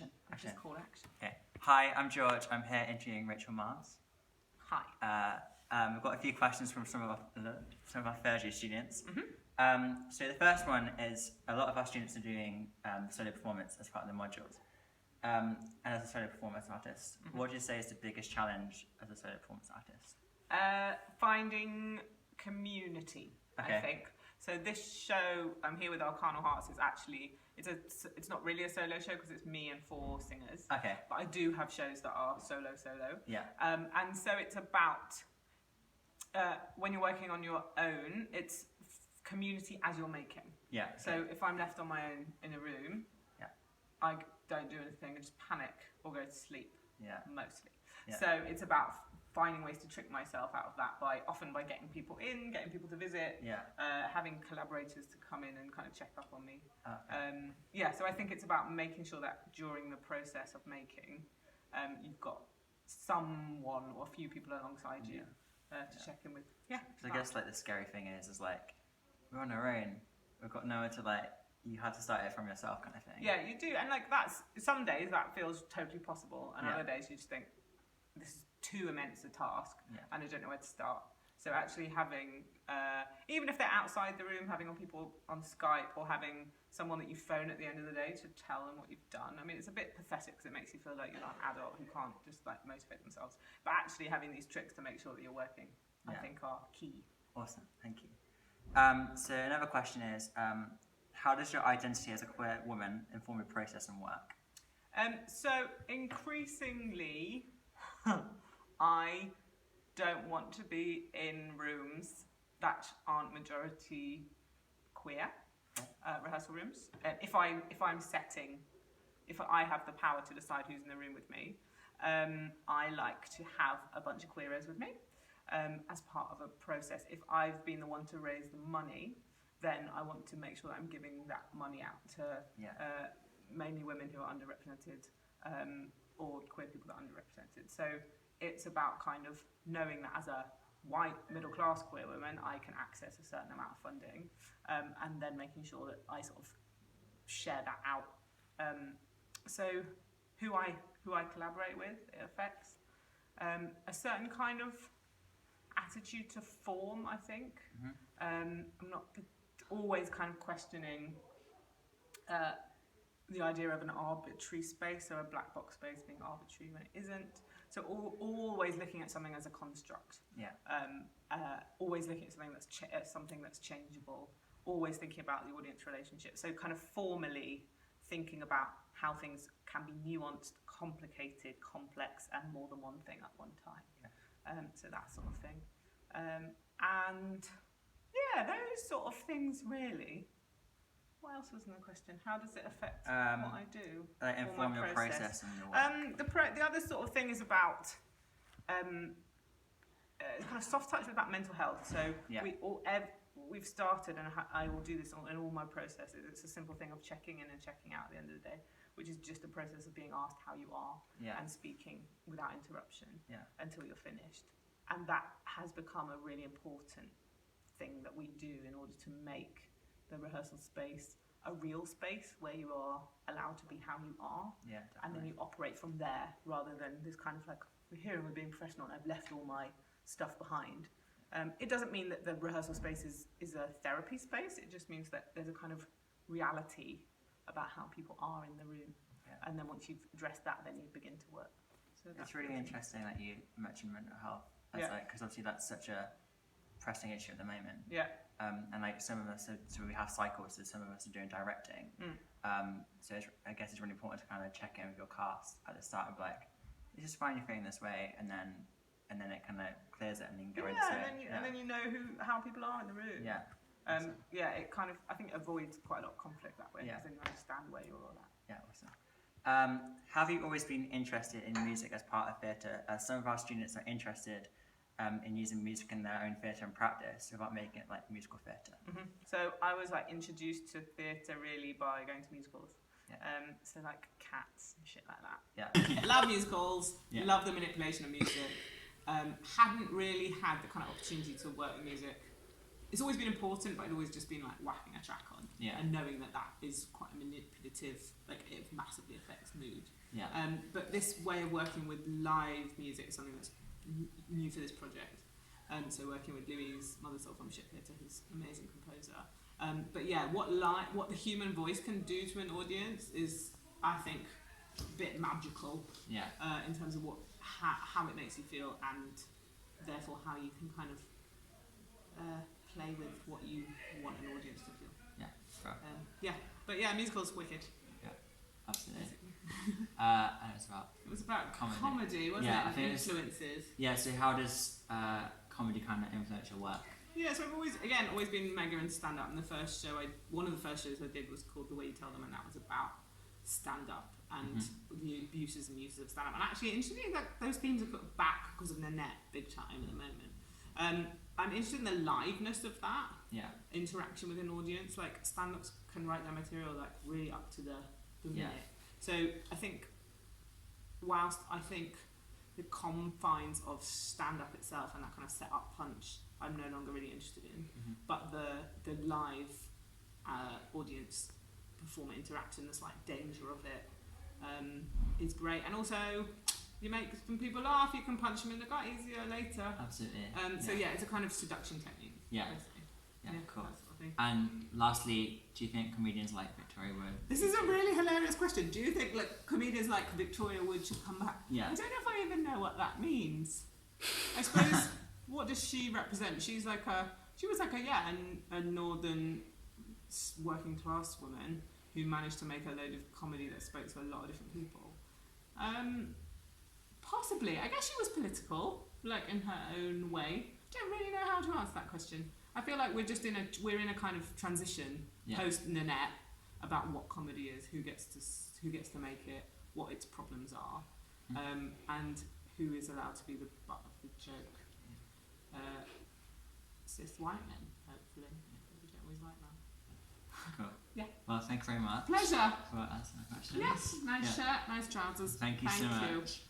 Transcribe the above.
Action. Just call action. Okay. Hi, I'm George. I'm here interviewing Rachel Mars. Hi. We've got a few questions from some of our third year students. Mm-hmm. So the first one is, a lot of our students are doing solo performance as part of the modules. And as a solo performance artist, what do you say is the biggest challenge as a solo performance artist? Finding community, Okay. I think. So this show, I'm here with Our Carnal Hearts, is actually, it's not really a solo show because it's me and 4 singers. Okay. But I do have shows that are solo. Yeah. And so it's about, when you're working on your own, it's community as you're making. Yeah. Okay. So if I'm left on my own in a room, yeah, I don't do anything, I just panic or go to sleep. Yeah. Mostly. Yeah. So it's about finding ways to trick myself out of that often by getting people in, getting people to visit, Yeah. having collaborators to come in and kind of check up on me. Okay. So I think it's about making sure that during the process of making, you've got someone or a few people alongside you to check in with. Yeah. Because I guess like the scary thing is like, we're on our own. We've got nowhere to like. You had to start it from yourself, kind of thing. Yeah, you do, and like that's some days that feels totally possible, and other days you just think this is too immense a task, and I don't know where to start. So actually having, even if they're outside the room, having people on Skype or having someone that you phone at the end of the day to tell them what you've done. I mean, it's a bit pathetic because it makes you feel like you're an adult who can't just like motivate themselves. But actually having these tricks to make sure that you're working, I think are key. Awesome, thank you. So another question is, how does your identity as a queer woman inform your process and work? So increasingly, I don't want to be in rooms that aren't majority queer, rehearsal rooms. If I'm setting, if I have the power to decide who's in the room with me, I like to have a bunch of queeros with me as part of a process. If I've been the one to raise the money, then I want to make sure that I'm giving that money out to mainly women who are underrepresented or queer people that are underrepresented. So it's about kind of knowing that as a white middle-class queer woman, I can access a certain amount of funding, and then making sure that I sort of share that out. So who I collaborate with, it affects a certain kind of attitude to form, I think. I'm not always kind of questioning the idea of an arbitrary space or a black box space being arbitrary when it isn't. So always looking at something as a construct. Yeah. Always looking at something that's changeable. Always thinking about the audience relationship. So kind of formally thinking about how things can be nuanced, complicated, complex, and more than one thing at one time. Yeah. So that sort of thing. And yeah, those sort of things really. What else was in the question? How does it affect what I do? Inform your process and your work. The other sort of thing is about kind of soft touch about mental health. So we've started, and I will do this in all my processes. It's a simple thing of checking in and checking out at the end of the day, which is just a process of being asked how you are and speaking without interruption until you're finished. And that has become a really important thing that we do in order to make the rehearsal space a real space where you are allowed to be how you are, and then you operate from there rather than this kind of like, we're here and we're being professional and I've left all my stuff behind. It doesn't mean that the rehearsal space is a therapy space, it just means that there's a kind of reality about how people are in the room, and then once you've addressed that, then you begin to work. So it's really interesting that you mentioned mental health, because obviously that's such a pressing issue at the moment. And like some of us, so we have cycles, so some of us are doing directing. So I guess it's really important to kind of check in with your cast at the start of like, you just find your thing this way, and then it kind of clears it, and then you go into it. And then you know how people are in the room. Awesome. It kind of, I think, avoids quite a lot of conflict that way, because then you understand where you're all at. Yeah, awesome. Have you always been interested in music as part of theatre? Some of our students are interested in using music in their own theatre and practice without making it like musical theatre. So I was like introduced to theatre really by going to musicals. So like Cats and shit like that. Love musicals, love the manipulation of music. Hadn't really had the kind of opportunity to work with music it's always been important, but it's always just been like whacking a track on, and knowing that is quite a manipulative, like it massively affects mood. Yeah. But this way of working with live music is something that's new for this project. So working with Louise Mothersole from Chichester, who's an amazing composer. But yeah, what the human voice can do to an audience is, I think, a bit magical. Yeah. In terms of how it makes you feel, and therefore how you can kind of play with what you want an audience to feel. Yeah. Right. Yeah. But yeah, musical's wicked. Yeah. Absolutely. And it was about comedy, wasn't it? And influences. Yeah. So how does comedy kind of influence your work? Yeah, so I've always been mega into stand-up, and one of the first shows I did was called The Way You Tell Them, and that was about stand-up and the abuses and uses of stand-up. And actually, interestingly, those themes are put back because of Nanette big time at the moment. I'm interested in the liveness of that interaction with an audience. Like, stand-ups can write their material like really up to the minute. So I think, whilst I think the confines of stand-up itself and that kind of set-up punch, I'm no longer really interested in. But the live audience performer interaction, the slight danger of it, is great. And also, you make some people laugh, you can punch them in the gut easier later. Absolutely. So yeah, it's a kind of seduction technique. Yeah. Basically. Yeah, cool. That sort of thing. And lastly, do you think comedians like Victoria Wood? This is a really hilarious question. Do you think like comedians like Victoria Wood should come back? Yeah. I don't know if I even know what that means. I suppose, what does she represent? She was like a northern working class woman who managed to make a load of comedy that spoke to a lot of different people. Possibly. I guess she was political, like in her own way. Don't really know how to answer that question. I feel like we're in a kind of transition post Nanette about what comedy is, who gets to make it, what its problems are, and who is allowed to be the butt of the joke. Cis white men, hopefully. We don't always like that. Cool. Yeah. Well, thank you very much. Pleasure. For answering the questions. Yes. Nice shirt, nice trousers. Thank you so much. Cheers.